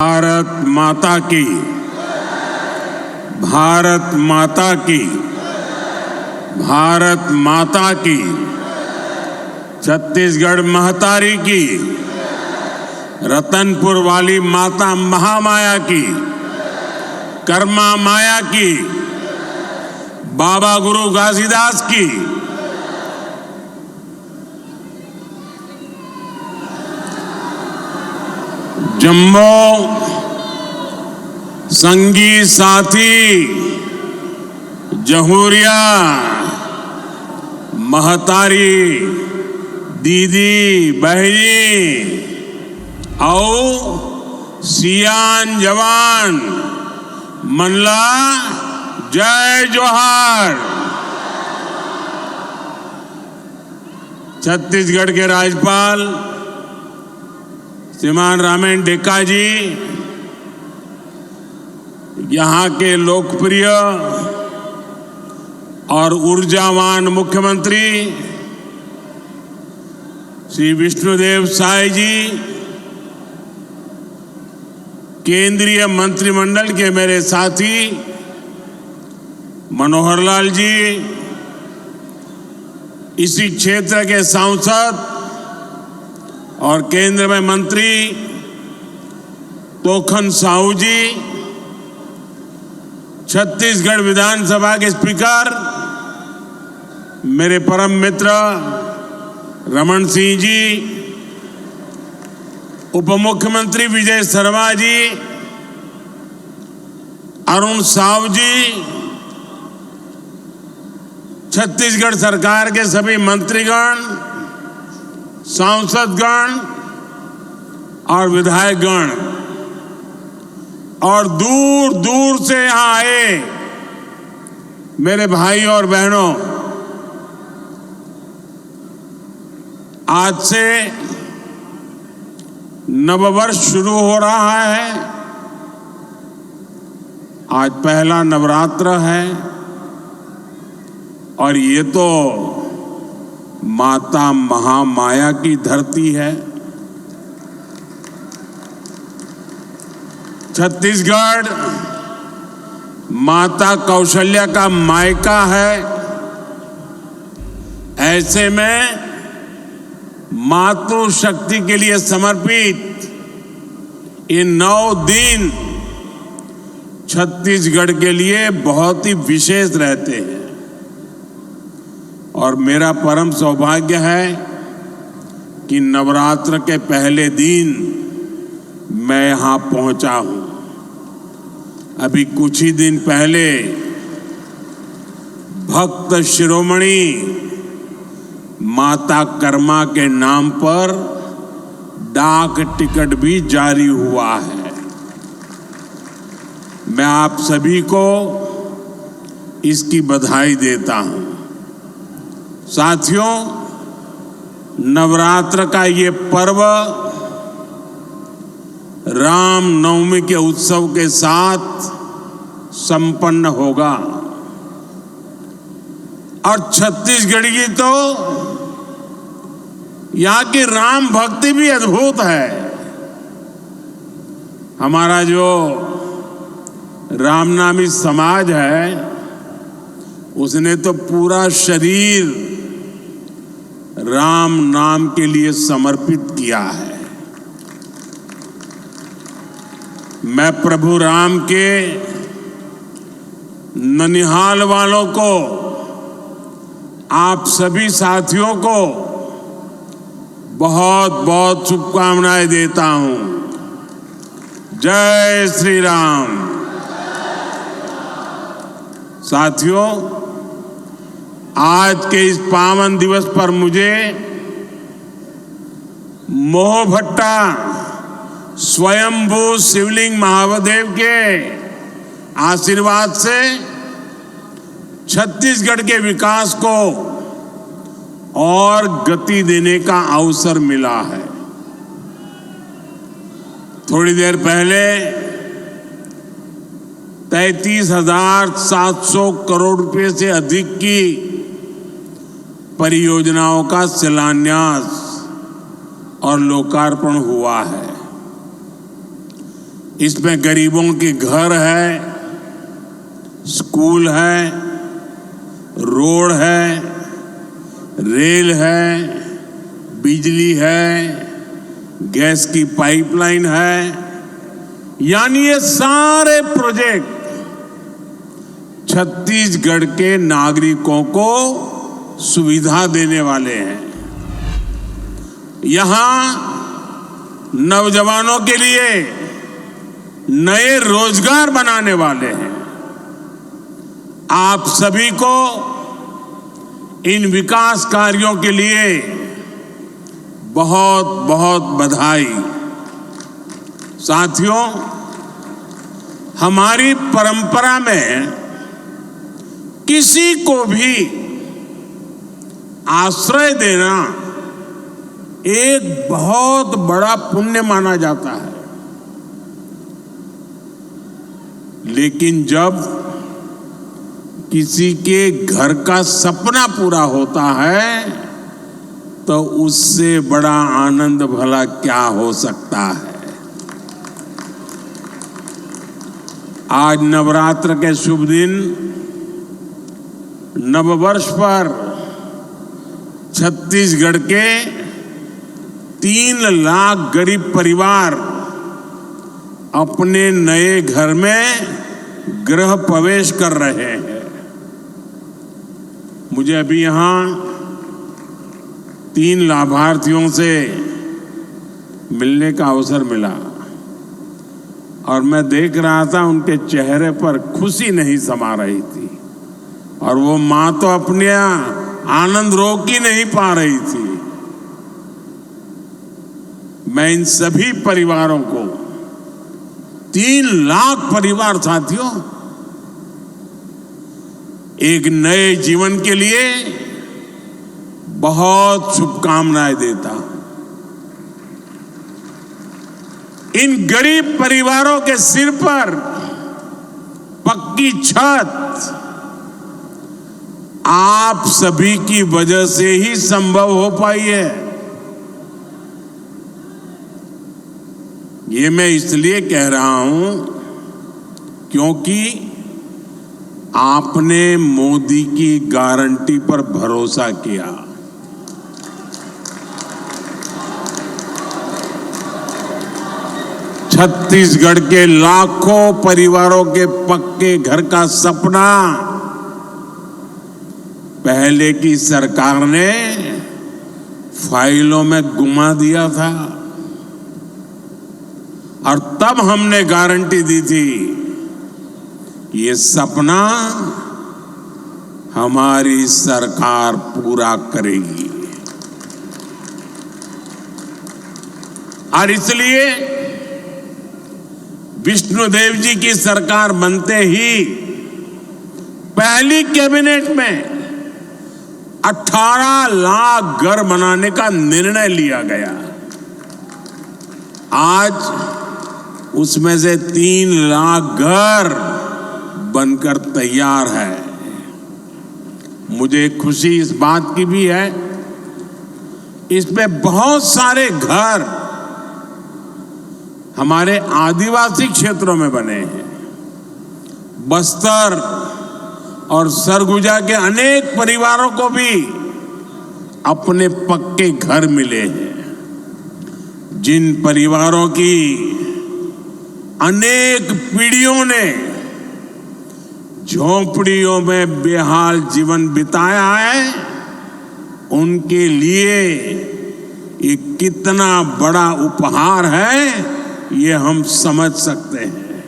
भारत माता की, भारत माता की, भारत माता की। छत्तीसगढ़ महतारी की, रतनपुर वाली माता महामाया की, कर्मा माया की, बाबा गुरु घासीदास की। जम्मो संगी साथी जहूरिया महतारी दीदी बहनी और सियान जवान मनला जय जोहार। छत्तीसगढ़ के राज्यपाल श्रीमान रामेन डेका जी, यहाँ के लोकप्रिय और ऊर्जावान मुख्यमंत्री श्री विष्णुदेव साय जी, केंद्रीय मंत्रिमंडल के मेरे साथी मनोहर लाल जी, इसी क्षेत्र के सांसद और केंद्र में मंत्री तोखन साहू जी, छत्तीसगढ़ विधानसभा के स्पीकर मेरे परम मित्र रमन सिंह जी, उप मुख्यमंत्री विजय शर्मा जी, अरुण साव जी, छत्तीसगढ़ सरकार के सभी मंत्रीगण, सांसदगण और विधायकगण और दूर दूर से यहां आए मेरे भाई और बहनों, आज से नववर्ष शुरू हो रहा है। आज पहला नवरात्र है और ये तो माता महामाया की धरती है। छत्तीसगढ़ माता कौशल्या का मायका है। ऐसे में मातृशक्ति के लिए समर्पित ये 9 दिन छत्तीसगढ़ के लिए बहुत ही विशेष रहते हैं और मेरा परम सौभाग्य है कि नवरात्र के पहले दिन मैं यहां पहुंचा हूं। अभी कुछ ही दिन पहले भक्त शिरोमणि माता कर्मा के नाम पर डाक टिकट भी जारी हुआ है। मैं आप सभी को इसकी बधाई देता हूं। साथियों, नवरात्र का ये पर्व राम नवमी के उत्सव के साथ संपन्न होगा और छत्तीसगढ़ी तो यहाँ की राम भक्ति भी अद्भुत है। हमारा जो रामनामी समाज है उसने तो पूरा शरीर राम नाम के लिए समर्पित किया है। मैं प्रभु राम के ननिहाल वालों को, आप सभी साथियों को बहुत बहुत शुभकामनाएं देता हूं। जय श्री राम। साथियों, आज के इस पावन दिवस पर मुझे मोहभट्टा स्वयंभू शिवलिंग महादेव के आशीर्वाद से छत्तीसगढ़ के विकास को और गति देने का अवसर मिला है। थोड़ी देर पहले 33,700 करोड़ रुपए से अधिक की परियोजनाओं का शिलान्यास और लोकार्पण हुआ है। इसमें गरीबों के घर है, स्कूल है, रोड है, रेल है, बिजली है, गैस की पाइपलाइन है। यानी ये सारे प्रोजेक्ट छत्तीसगढ़ के नागरिकों को सुविधा देने वाले हैं। यहां नौजवानों के लिए नए रोजगार बनाने वाले हैं। आप सभी को इन विकास कार्यों के लिए बहुत बहुत बधाई। साथियों, हमारी परंपरा में किसी को भी आश्रय देना एक बहुत बड़ा पुण्य माना जाता है। लेकिन जब किसी के घर का सपना पूरा होता है तो उससे बड़ा आनंद भला क्या हो सकता है। आज नवरात्र के शुभ दिन, नववर्ष पर छत्तीसगढ़ के 3 लाख गरीब परिवार अपने नए घर में गृह प्रवेश कर रहे हैं। मुझे अभी यहां 3 लाभार्थियों से मिलने का अवसर मिला और मैं देख रहा था उनके चेहरे पर खुशी नहीं समा रही थी और वो मां तो अपने आनंद रोक ही नहीं पा रही थी। मैं इन सभी परिवारों को, 3 लाख परिवार साथियों, एक नए जीवन के लिए बहुत शुभकामनाएं देता हूं। इन गरीब परिवारों के सिर पर पक्की छत आप सभी की वजह से ही संभव हो पाई है। ये मैं इसलिए कह रहा हूं क्योंकि आपने मोदी की गारंटी पर भरोसा किया। छत्तीसगढ़ के लाखों परिवारों के पक्के घर का सपना पहले की सरकार ने फाइलों में गुमा दिया था और तब हमने गारंटी दी थी कि ये सपना हमारी सरकार पूरा करेगी। और इसलिए विष्णुदेव जी की सरकार बनते ही पहली कैबिनेट में 18 लाख घर बनाने का निर्णय लिया गया। आज उसमें से 3 लाख घर बनकर तैयार है। मुझे खुशी इस बात की भी है, इसमें बहुत सारे घर हमारे आदिवासी क्षेत्रों में बने हैं। बस्तर और सरगुजा के अनेक परिवारों को भी अपने पक्के घर मिले हैं। जिन परिवारों की अनेक पीढ़ियों ने झोंपड़ियों में बेहाल जीवन बिताया है, उनके लिए ये कितना बड़ा उपहार है ये हम समझ सकते हैं।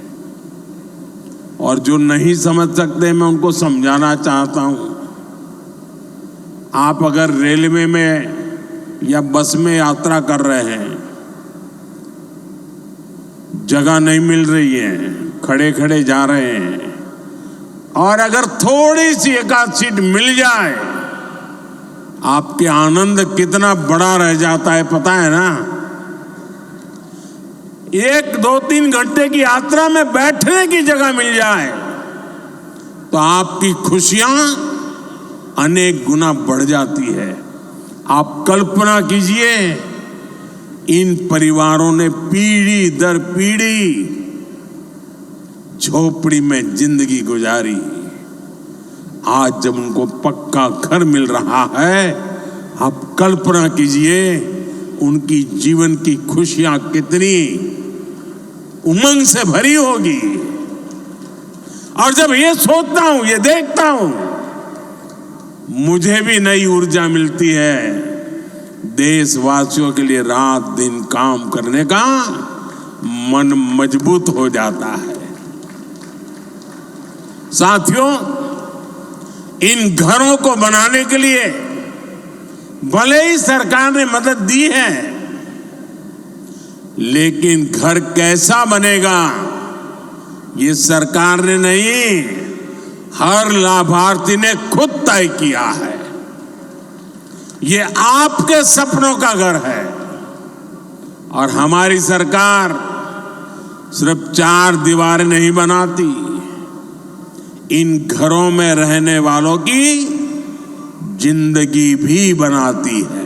और जो नहीं समझ सकते, मैं उनको समझाना चाहता हूं। आप अगर रेलवे में या बस में यात्रा कर रहे हैं, जगह नहीं मिल रही है, खड़े खड़े जा रहे हैं, और अगर थोड़ी सी एक आध सीट मिल जाए, आपके आनंद कितना बड़ा रह जाता है पता है ना। 1, 2, 3 घंटे की यात्रा में बैठने की जगह मिल जाए तो आपकी खुशियां अनेक गुना बढ़ जाती है। आप कल्पना कीजिए, इन परिवारों ने पीढ़ी दर पीढ़ी झोपड़ी में जिंदगी गुजारी। आज जब उनको पक्का घर मिल रहा है, आप कल्पना कीजिए उनकी जीवन की खुशियां कितनी उमंग से भरी होगी। और जब ये सोचता हूं, ये देखता हूं, मुझे भी नई ऊर्जा मिलती है देशवासियों के लिए रात दिन काम करने का मन मजबूत हो जाता है। साथियों, इन घरों को बनाने के लिए भले ही सरकार ने मदद दी है, लेकिन घर कैसा बनेगा ये सरकार ने नहीं, हर लाभार्थी ने खुद तय किया है। ये आपके सपनों का घर है और हमारी सरकार सिर्फ 4 दीवारें नहीं बनाती, इन घरों में रहने वालों की जिंदगी भी बनाती है।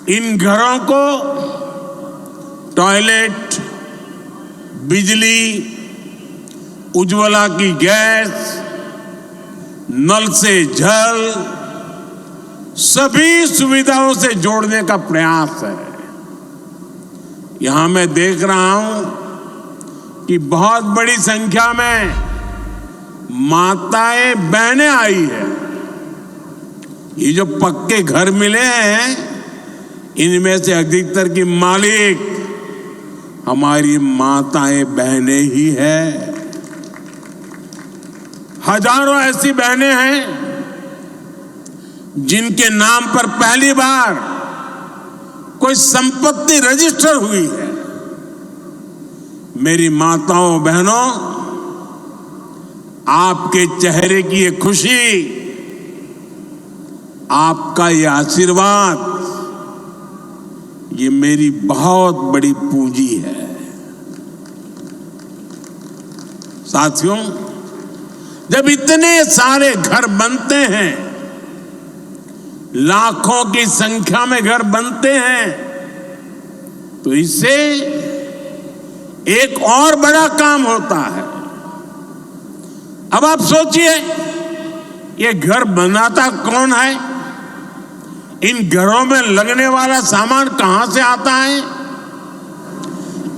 इन घरों को टॉयलेट, बिजली, उज्ज्वला की गैस, नल से जल, सभी सुविधाओं से जोड़ने का प्रयास है। यहां मैं देख रहा हूं कि बहुत बड़ी संख्या में माताएं बहनें आई है। ये जो पक्के घर मिले हैं, इनमें से अधिकतर की मालिक हमारी माताएं बहनें ही है। हजारों ऐसी बहनें हैं जिनके नाम पर पहली बार कोई संपत्ति रजिस्टर हुई है। मेरी माताओं बहनों, आपके चेहरे की ये खुशी, आपका ये आशीर्वाद, ये मेरी बहुत बड़ी पूंजी है। साथियों, जब इतने सारे घर बनते हैं, लाखों की संख्या में घर बनते हैं, तो इससे एक और बड़ा काम होता है। अब आप सोचिए, ये घर बनाता कौन है? इन घरों में लगने वाला सामान कहां से आता है?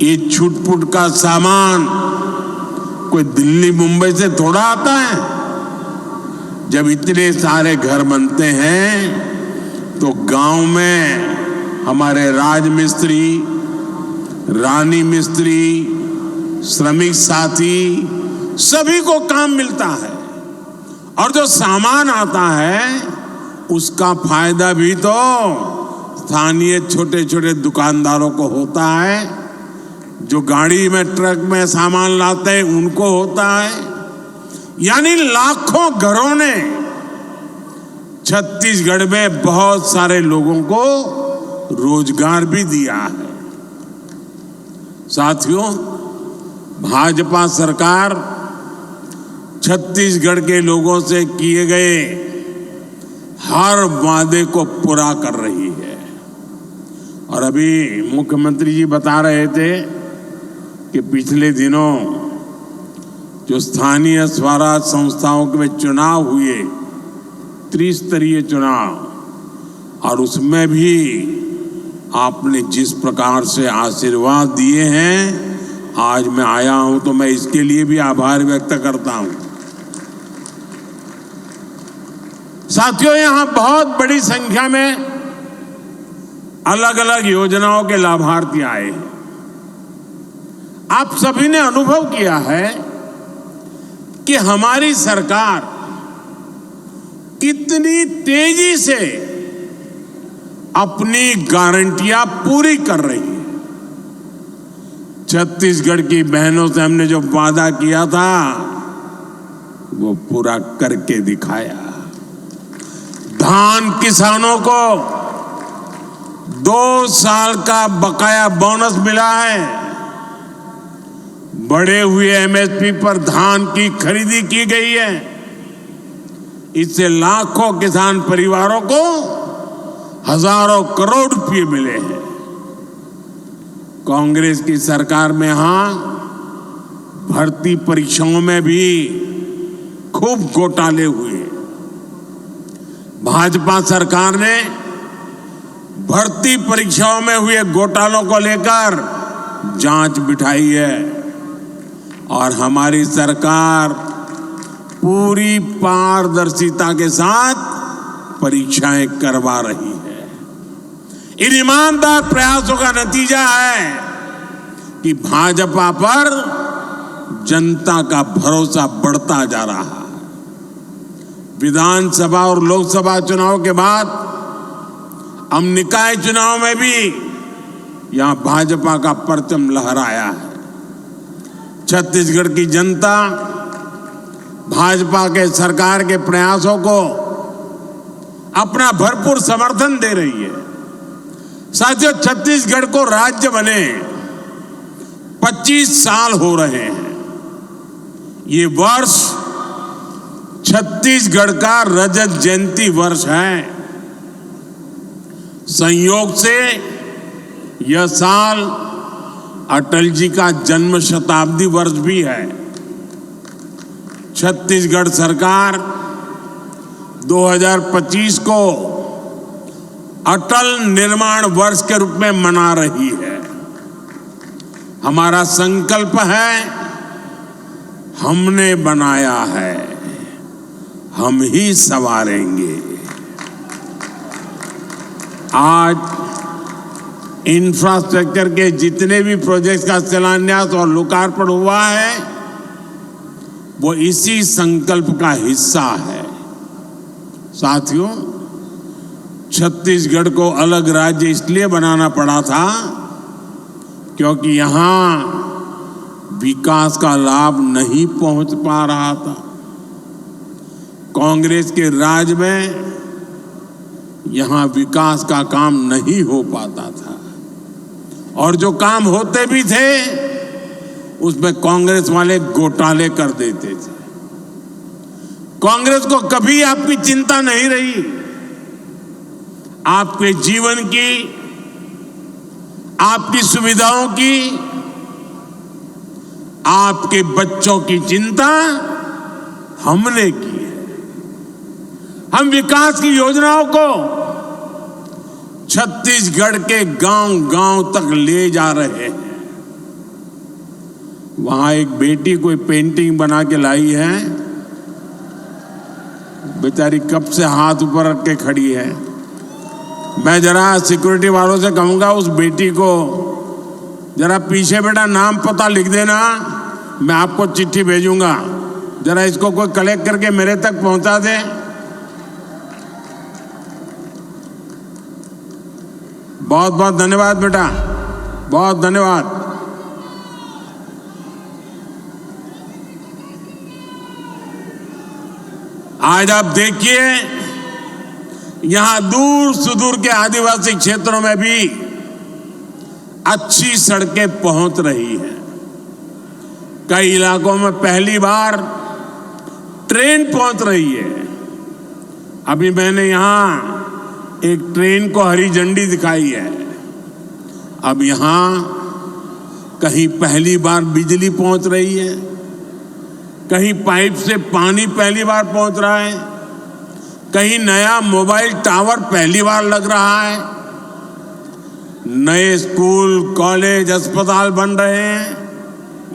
ये छुटपुट का सामान कोई दिल्ली मुंबई से थोड़ा आता है। जब इतने सारे घर बनते हैं तो गांव में हमारे राज मिस्त्री, रानी मिस्त्री, श्रमिक साथी, सभी को काम मिलता है। और जो सामान आता है उसका फायदा भी तो स्थानीय छोटे छोटे दुकानदारों को होता है, जो गाड़ी में, ट्रक में सामान लाते हैं उनको होता है। यानी लाखों घरों ने छत्तीसगढ़ में बहुत सारे लोगों को रोजगार भी दिया है। साथियों, भाजपा सरकार छत्तीसगढ़ के लोगों से किए गए हर वादे को पूरा कर रही है। और अभी मुख्यमंत्री जी बता रहे थे कि पिछले दिनों जो स्थानीय स्वराज संस्थाओं के चुनाव हुए, त्रिस्तरीय चुनाव, और उसमें भी आपने जिस प्रकार से आशीर्वाद दिए हैं, आज मैं आया हूं तो मैं इसके लिए भी आभार व्यक्त करता हूं। साथियों, यहां बहुत बड़ी संख्या में अलग अलग योजनाओं के लाभार्थी आए हैं। आप सभी ने अनुभव किया है कि हमारी सरकार कितनी तेजी से अपनी गारंटियां पूरी कर रही है। छत्तीसगढ़ की बहनों से हमने जो वादा किया था वो पूरा करके दिखाया। धान किसानों को 2 साल का बकाया बोनस मिला है। बढ़े हुए एमएसपी पर धान की खरीदी की गई है। इससे लाखों किसान परिवारों को हजारों करोड़ रुपए मिले हैं। कांग्रेस की सरकार में यहां भर्ती परीक्षाओं में भी खूब घोटाले हुए। भाजपा सरकार ने भर्ती परीक्षाओं में हुए घोटालों को लेकर जांच बिठाई है और हमारी सरकार पूरी पारदर्शिता के साथ परीक्षाएं करवा रही है। इन ईमानदार प्रयासों का नतीजा है कि भाजपा पर जनता का भरोसा बढ़ता जा रहा है। विधानसभा और लोकसभा चुनाव के बाद हम निकाय चुनाव में भी यहां भाजपा का परचम लहराया है। छत्तीसगढ़ की जनता भाजपा के सरकार के प्रयासों को अपना भरपूर समर्थन दे रही है। साथियों, छत्तीसगढ़ को राज्य बने 25 साल हो रहे हैं। ये वर्ष छत्तीसगढ़ का रजत जयंती वर्ष है। संयोग से यह साल अटल जी का जन्म शताब्दी वर्ष भी है। छत्तीसगढ़ सरकार 2025 को अटल निर्माण वर्ष के रूप में मना रही है। हमारा संकल्प है, हमने बनाया है, हम ही संवारेंगे। आज इंफ्रास्ट्रक्चर के जितने भी प्रोजेक्ट्स का शिलान्यास और लोकार्पण हुआ है, वो इसी संकल्प का हिस्सा है। साथियों, छत्तीसगढ़ को अलग राज्य इसलिए बनाना पड़ा था क्योंकि यहां विकास का लाभ नहीं पहुंच पा रहा था। कांग्रेस के राज में यहां विकास का काम नहीं हो पाता था और जो काम होते भी थे उसमें कांग्रेस वाले घोटाले कर देते थे। कांग्रेस को कभी आपकी चिंता नहीं रही। आपके जीवन की, आपकी सुविधाओं की, आपके बच्चों की चिंता हमने की है। हम विकास की योजनाओं को छत्तीसगढ़ के गांव-गांव तक ले जा रहे हैं। वहां एक बेटी कोई पेंटिंग बना के लाई है, बेचारी कब से हाथ ऊपर रख के खड़ी है। मैं जरा सिक्योरिटी वालों से कहूंगा उस बेटी को जरा पीछे बेटा नाम पता लिख देना, मैं आपको चिट्ठी भेजूंगा। जरा इसको कोई कलेक्ट करके मेरे तक पहुंचा दे। बहुत बहुत धन्यवाद बेटा, बहुत धन्यवाद। आज आप देखिए, यहां दूर सुदूर के आदिवासी क्षेत्रों में भी अच्छी सड़कें पहुंच रही हैं। कई इलाकों में पहली बार ट्रेन पहुंच रही है। अभी मैंने यहां एक ट्रेन को हरी झंडी दिखाई है। अब यहां कहीं पहली बार बिजली पहुंच रही है, कहीं पाइप से पानी पहली बार पहुंच रहा है, कहीं नया मोबाइल टावर पहली बार लग रहा है, नए स्कूल, कॉलेज, अस्पताल बन रहे हैं।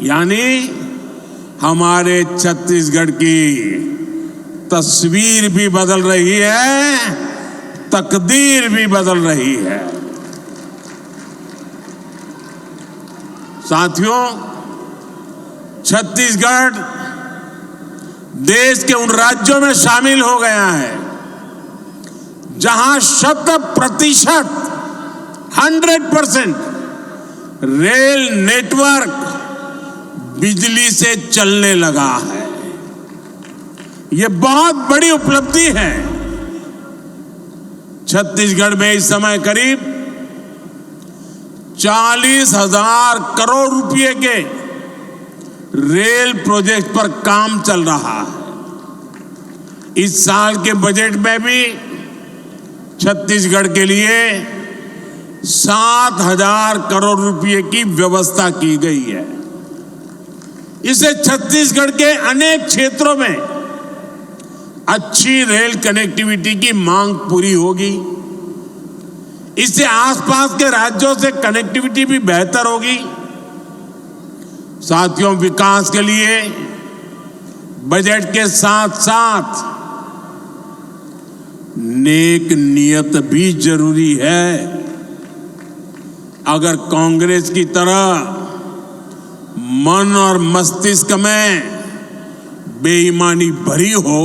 यानी हमारे छत्तीसगढ़ की तस्वीर भी बदल रही है, तकदीर भी बदल रही है। साथियों, छत्तीसगढ़ देश के उन राज्यों में शामिल हो गया है जहां 100% 100% रेल नेटवर्क बिजली से चलने लगा है। यह बहुत बड़ी उपलब्धि है। छत्तीसगढ़ में इस समय करीब 40,000 करोड़ रुपए के रेल प्रोजेक्ट पर काम चल रहा है। इस साल के बजट में भी छत्तीसगढ़ के लिए 7,000 करोड़ रुपए की व्यवस्था की गई है। इससे छत्तीसगढ़ के अनेक क्षेत्रों में अच्छी रेल कनेक्टिविटी की मांग पूरी होगी। इससे आसपास के राज्यों से कनेक्टिविटी भी बेहतर होगी। साथियों, विकास के लिए बजट के साथ साथ नेक नियत भी जरूरी है। अगर कांग्रेस की तरह मन और मस्तिष्क में बेईमानी भरी हो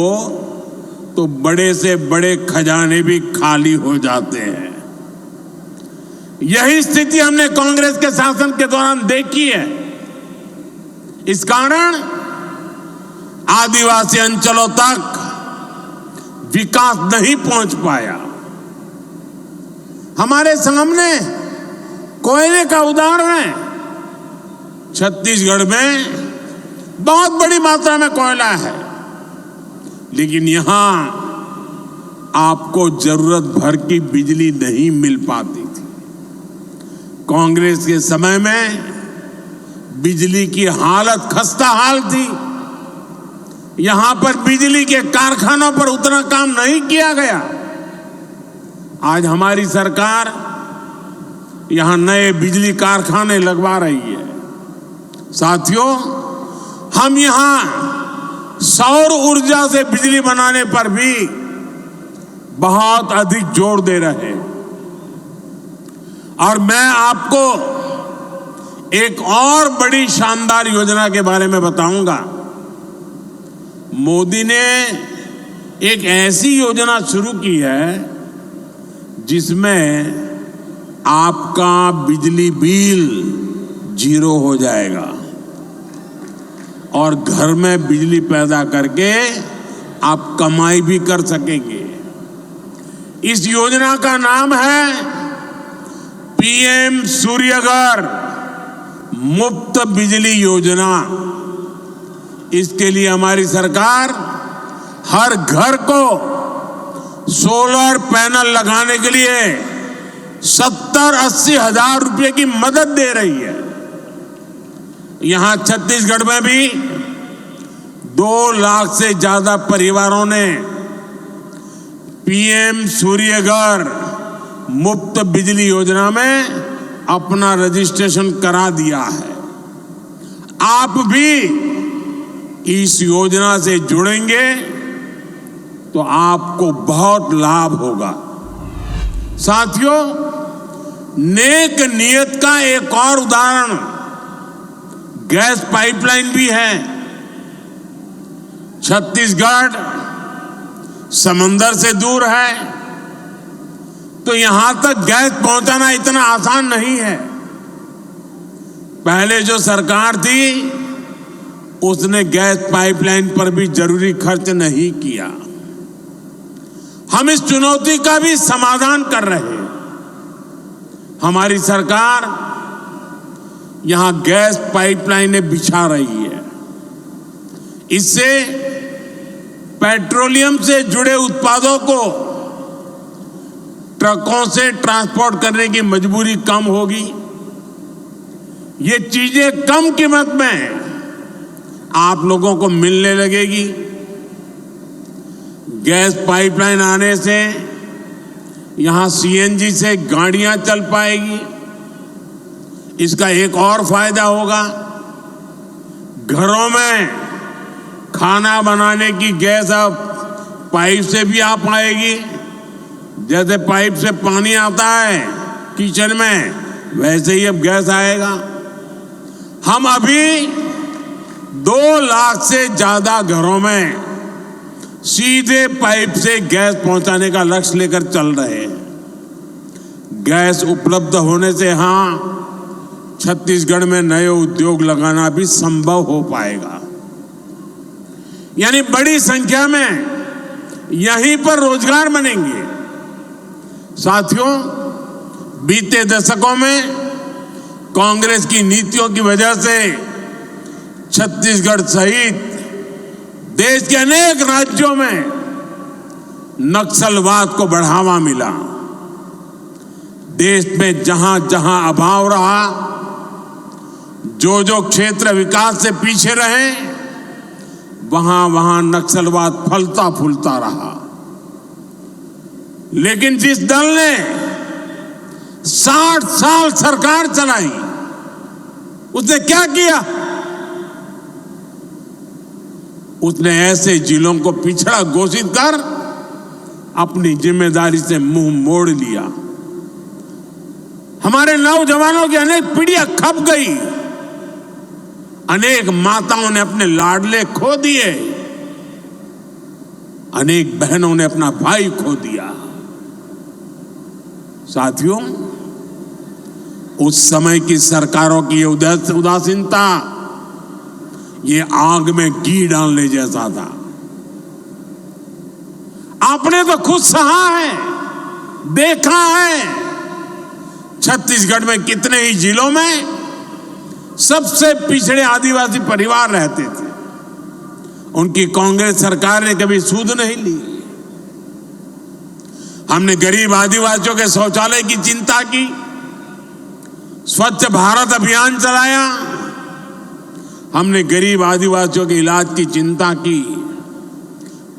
तो बड़े से बड़े खजाने भी खाली हो जाते हैं। यही स्थिति हमने कांग्रेस के शासन के दौरान देखी है। इस कारण आदिवासी अंचलों तक विकास नहीं पहुंच पाया। हमारे सामने कोयले का उदाहरण है। छत्तीसगढ़ में बहुत बड़ी मात्रा में कोयला है, लेकिन यहां आपको जरूरत भर की बिजली नहीं मिल पाती थी। कांग्रेस के समय में बिजली की हालत खस्ता हाल थी। यहां पर बिजली के कारखानों पर उतना काम नहीं किया गया। आज हमारी सरकार यहां नए बिजली कारखाने लगवा रही है। साथियों, हम यहां सौर ऊर्जा से बिजली बनाने पर भी बहुत अधिक जोर दे रहे हैं। और मैं आपको एक और बड़ी शानदार योजना के बारे में बताऊंगा। मोदी ने एक ऐसी योजना शुरू की है जिसमें आपका बिजली बिल 0 हो जाएगा और घर में बिजली पैदा करके आप कमाई भी कर सकेंगे। इस योजना का नाम है पीएम सूर्यघर मुफ्त बिजली योजना। इसके लिए हमारी सरकार हर घर को सोलर पैनल लगाने के लिए 70-80 हजार रुपए की मदद दे रही है। यहां छत्तीसगढ़ में भी 2 लाख से ज्यादा परिवारों ने पीएम सूर्यघर मुफ्त बिजली योजना में अपना रजिस्ट्रेशन करा दिया है। आप भी इस योजना से जुड़ेंगे तो आपको बहुत लाभ होगा। साथियों, नेक नियत का एक और उदाहरण गैस पाइपलाइन भी है। छत्तीसगढ़ समंदर से दूर है, तो यहां तक गैस पहुंचाना इतना आसान नहीं है। पहले जो सरकार थी उसने गैस पाइपलाइन पर भी जरूरी खर्च नहीं किया। हम इस चुनौती का भी समाधान कर रहे हैं। हमारी सरकार यहां गैस पाइपलाइनें बिछा रही है। इससे पेट्रोलियम से जुड़े उत्पादों को ट्रकों से ट्रांसपोर्ट करने की मजबूरी कम होगी। ये चीजें कम कीमत में आप लोगों को मिलने लगेगी। गैस पाइपलाइन आने से यहां सीएनजी से गाड़ियां चल पाएगी। इसका एक और फायदा होगा, घरों में खाना बनाने की गैस अब पाइप से भी आ पाएगी। जैसे पाइप से पानी आता है किचन में, वैसे ही अब गैस आएगा। हम अभी 2 लाख से ज्यादा घरों में सीधे पाइप से गैस पहुंचाने का लक्ष्य लेकर चल रहे हैं। गैस उपलब्ध होने से छत्तीसगढ़ में नए उद्योग लगाना भी संभव हो पाएगा। यानी बड़ी संख्या में यहीं पर रोजगार बनेंगे। साथियों, बीते दशकों में कांग्रेस की नीतियों की वजह से छत्तीसगढ़ सहित देश के अनेक राज्यों में नक्सलवाद को बढ़ावा मिला। देश में जहां जहां अभाव रहा, जो जो क्षेत्र विकास से पीछे रहे, वहां वहां नक्सलवाद फलता फूलता रहा। लेकिन जिस दल ने 60 साल सरकार चलाई, उसने क्या किया? उसने ऐसे जिलों को पिछड़ा घोषित कर अपनी जिम्मेदारी से मुंह मोड़ लिया। हमारे नौजवानों की अनेक पीढ़ियां खप गई, अनेक माताओं ने अपने लाडले खो दिए, अनेक बहनों ने अपना भाई खो दिया। साथियों, उस समय की सरकारों की उदासीनता ये आग में घी डालने जैसा था। आपने तो खुद सहा है, देखा है, छत्तीसगढ़ में कितने ही जिलों में सबसे पिछड़े आदिवासी परिवार रहते थे। उनकी कांग्रेस सरकार ने कभी सूद नहीं ली। हमने गरीब आदिवासियों के शौचालय की चिंता की, स्वच्छ भारत अभियान चलाया, हमने गरीब आदिवासियों के इलाज की चिंता की,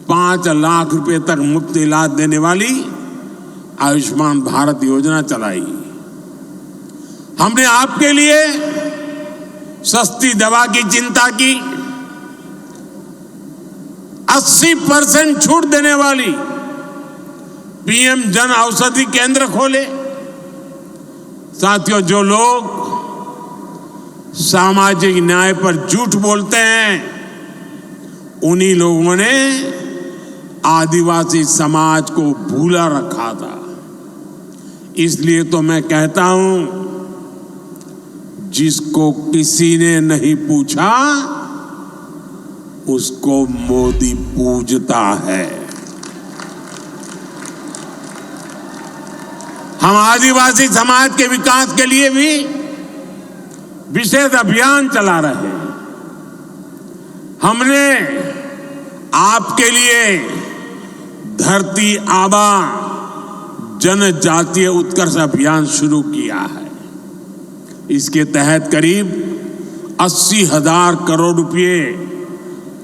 5 लाख रुपए तक मुफ्त इलाज देने वाली आयुष्मान भारत योजना चलाई। हमने आपके लिए सस्ती दवा की चिंता की, 80% छूट देने वाली पीएम जन औषधि केंद्र खोले। साथियों, जो लोग सामाजिक न्याय पर झूठ बोलते हैं, उन्हीं लोगों ने आदिवासी समाज को भूला रखा था। इसलिए तो मैं कहता हूं, जिसको किसी ने नहीं पूछा उसको मोदी पूजता है। हम आदिवासी समाज के विकास के लिए भी विशेष अभियान चला रहे हैं। हमने आपके लिए धरती आबा जनजातीय उत्कर्ष अभियान शुरू किया है। इसके तहत करीब 80,000 करोड़ रुपए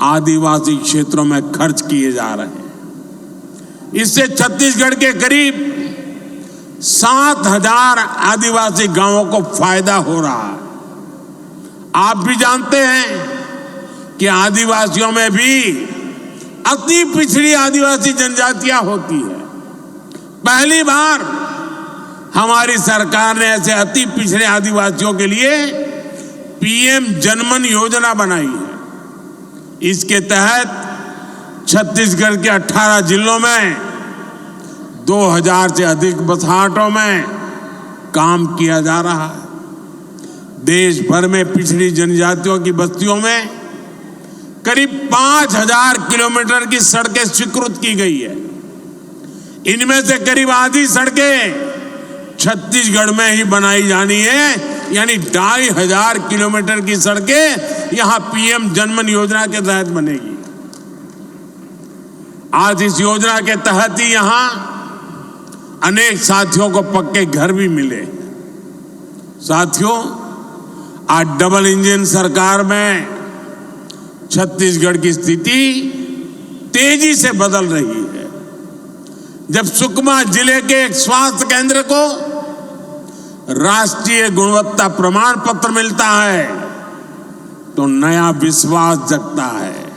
आदिवासी क्षेत्रों में खर्च किए जा रहे हैं। इससे छत्तीसगढ़ के करीब 7,000 आदिवासी गांवों को फायदा हो रहा है। आप भी जानते हैं कि आदिवासियों में भी अति पिछड़ी आदिवासी जनजातियां होती है। पहली बार हमारी सरकार ने ऐसे अति पिछड़े आदिवासियों के लिए पीएम जनमन योजना बनाई है। इसके तहत छत्तीसगढ़ के 18 जिलों में 2000 से अधिक बसाहटों में काम किया जा रहा है। देश भर में पिछड़ी जनजातियों की बस्तियों में करीब 5000 किलोमीटर की सड़कें स्वीकृत की गई है। इनमें से करीब आधी सड़कें छत्तीसगढ़ में ही बनाई जानी है, यानी 2500 किलोमीटर की सड़कें यहां पीएम जनमन योजना के तहत बनेगी। आज इस योजना के तहत ही यहां अनेक साथियों को पक्के घर भी मिले। साथियों, आज डबल इंजन सरकार में छत्तीसगढ़ की स्थिति तेजी से बदल रही है। जब सुकमा जिले के एक स्वास्थ्य केंद्र को राष्ट्रीय गुणवत्ता प्रमाण पत्र मिलता है तो नया विश्वास जगता है।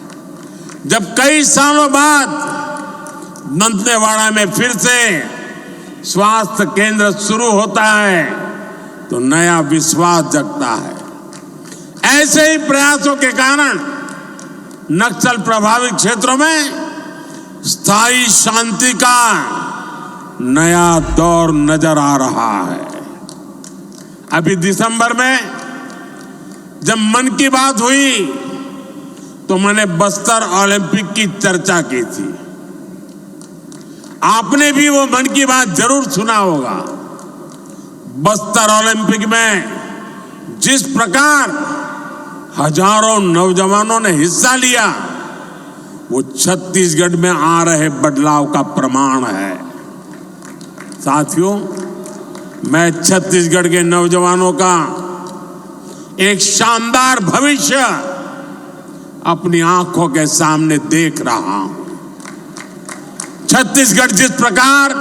जब कई सालों बाद दंतेवाड़ा में फिर से स्वास्थ्य केंद्र शुरू होता है तो नया विश्वास जगता है। ऐसे ही प्रयासों के कारण नक्सल प्रभावित क्षेत्रों में स्थायी शांति का नया दौर नजर आ रहा है। अभी दिसंबर में जब मन की बात हुई तो मैंने बस्तर ओलंपिक की चर्चा की थी। आपने भी वो मन की बात जरूर सुना होगा। बस्तर ओलंपिक में जिस प्रकार हजारों नौजवानों ने हिस्सा लिया, वो छत्तीसगढ़ में आ रहे बदलाव का प्रमाण है। साथियों, मैं छत्तीसगढ़ के नौजवानों का एक शानदार भविष्य अपनी आंखों के सामने देख रहा हूं। छत्तीसगढ़ जिस प्रकार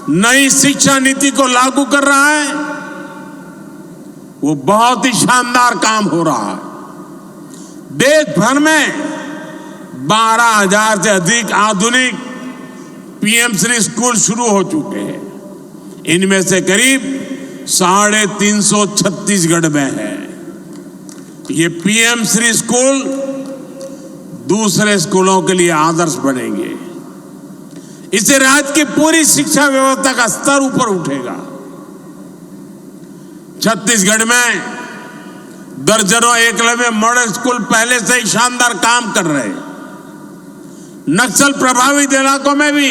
नई शिक्षा नीति को लागू कर रहा है, वो बहुत ही शानदार काम हो रहा है। देश भर में 12,000 से अधिक आधुनिक पीएम श्री स्कूल शुरू हो चुके हैं। इनमें से करीब 350 छत्तीसगढ़ में है। ये पीएम श्री स्कूल दूसरे स्कूलों के लिए आदर्श बनेंगे। इससे राज्य की पूरी शिक्षा व्यवस्था का स्तर ऊपर उठेगा। छत्तीसगढ़ में दर्जनों एकलव्य मॉडल स्कूल पहले से ही शानदार काम कर रहे हैं। नक्सल प्रभावित इलाकों में भी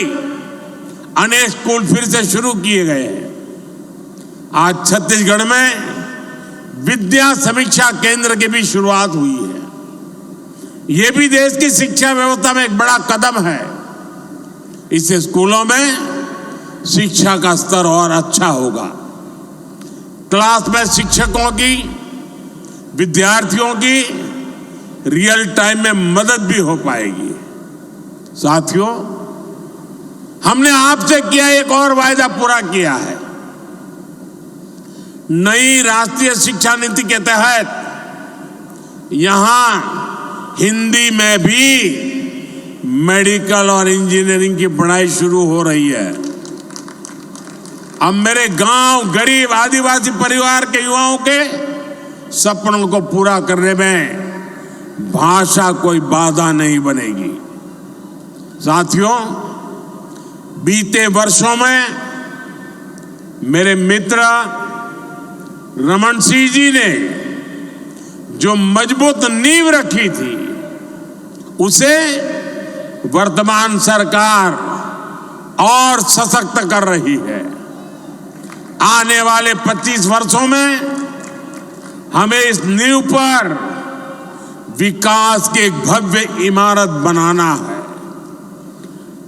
अनेक स्कूल फिर से शुरू किए गए हैं। आज छत्तीसगढ़ में विद्या समीक्षा केंद्र की भी शुरुआत हुई है। यह भी देश की शिक्षा व्यवस्था में एक बड़ा कदम है। इससे स्कूलों में शिक्षा का स्तर और अच्छा होगा। क्लास में शिक्षकों की, विद्यार्थियों की रियल टाइम में मदद भी हो पाएगी। साथियों, हमने आपसे किया एक और वायदा पूरा किया है। नई राष्ट्रीय शिक्षा नीति के तहत यहां हिंदी में भी मेडिकल और इंजीनियरिंग की पढ़ाई शुरू हो रही है। अब मेरे गांव, गरीब आदिवासी परिवार के युवाओं के सपनों को पूरा करने में भाषा कोई बाधा नहीं बनेगी। साथियों, बीते वर्षों में मेरे मित्र रमन सिंह जी ने जो मजबूत नींव रखी थी, उसे वर्तमान सरकार और सशक्त कर रही है। आने वाले 25 वर्षों में हमें इस नींव पर विकास की एक भव्य इमारत बनाना है।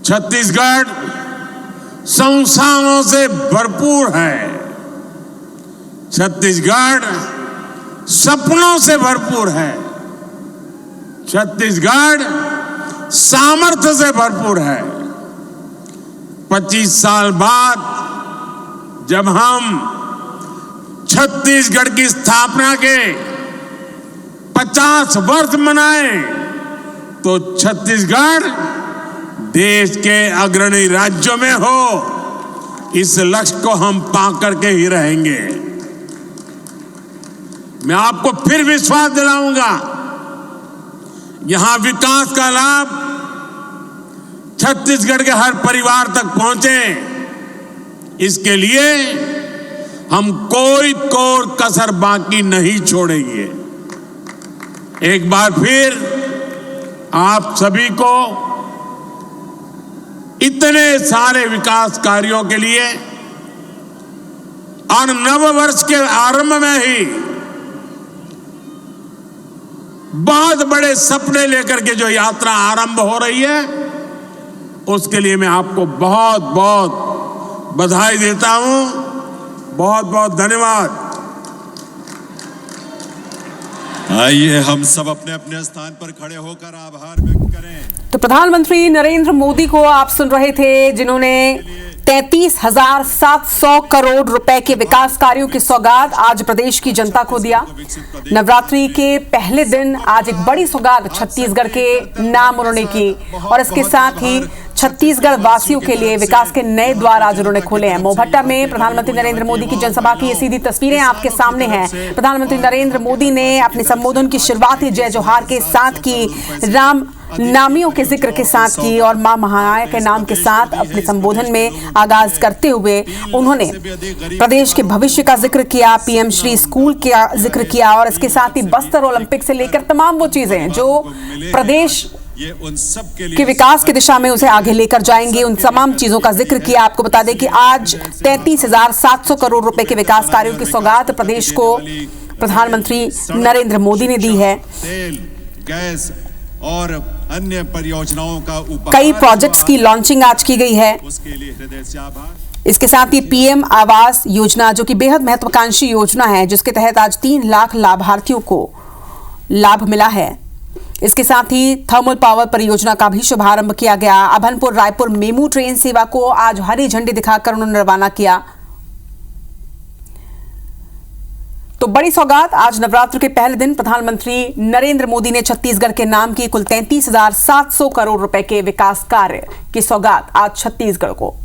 छत्तीसगढ़ संसाधनों से भरपूर है। छत्तीसगढ़ सपनों से भरपूर है। छत्तीसगढ़ सामर्थ्य से भरपूर है। 25 साल बाद जब हम छत्तीसगढ़ की स्थापना के 50 वर्ष मनाएं, तो छत्तीसगढ़ देश के अग्रणी राज्यों में हो, इस लक्ष्य को हम पाकर के ही रहेंगे। मैं आपको फिर विश्वास दिलाऊंगा, यहां विकास का लाभ छत्तीसगढ़ के हर परिवार तक पहुंचे, इसके लिए हम कोई कसर बाकी नहीं छोड़ेंगे। एक बार फिर आप सभी को इतने सारे विकास कार्यों के लिए और नव वर्ष के आरंभ में ही बहुत बड़े सपने लेकर के जो यात्रा आरंभ हो रही है, उसके लिए मैं आपको बहुत बहुत बधाई देता हूं। बहुत बहुत धन्यवाद। आइए हम सब अपने अपने स्थान पर खड़े होकर आभार व्यक्त करें। तो प्रधानमंत्री नरेंद्र मोदी को आप सुन रहे थे, जिन्होंने 33,700 करोड़ रुपए के विकास कार्यों की सौगात आज प्रदेश की जनता को दिया। नवरात्रि के पहले दिन आज एक बड़ी सौगात छत्तीसगढ़ के नाम उन्होंने की, और इसके साथ ही छत्तीसगढ़ वासियों के लिए विकास के नए द्वार आज उन्होंने खोले हैं। मोहभट्टा में प्रधानमंत्री नरेंद्र मोदी की जनसभा की ये सीधी तस्वीरें आपके सामने हैं। प्रधानमंत्री नरेंद्र मोदी ने अपने संबोधन की शुरुआत ही जय जोहार के साथ की, राम नामियों के जिक्र के साथ की, और मां महामाया के नाम के साथ अपने संबोधन में आगाज करते हुए उन्होंने प्रदेश के भविष्य का जिक्र किया, पीएम श्री स्कूल का जिक्र किया, और इसके साथ ही बस्तर ओलंपिक से लेकर तमाम वो चीजें जो प्रदेश के विकास की दिशा में उसे आगे लेकर जाएंगे, उन तमाम चीजों का जिक्र किया। आपको बता दें कि आज 33,700 करोड़ रुपए के विकास कार्यों की सौगात प्रदेश को प्रधानमंत्री नरेंद्र मोदी ने दी है। तेल, गैस और अन्य परियोजनाओं का कई प्रोजेक्ट्स की लॉन्चिंग आज की गई है। उसके लिए हृदय से आभार। इसके साथ ही पीएम आवास योजना, जो कि बेहद महत्वाकांक्षी योजना है, जिसके तहत आज 3 लाख लाभार्थियों को लाभ मिला है। इसके साथ ही थर्मल पावर परियोजना का भी शुभारंभ किया गया। अभनपुर रायपुर मेमू ट्रेन सेवा को आज हरी झंडी दिखाकर उन्होंने रवाना किया। तो बड़ी सौगात, आज नवरात्र के पहले दिन प्रधानमंत्री नरेंद्र मोदी ने छत्तीसगढ़ के नाम की कुल 33,700 करोड़ रुपए के विकास कार्य की सौगात आज छत्तीसगढ़ को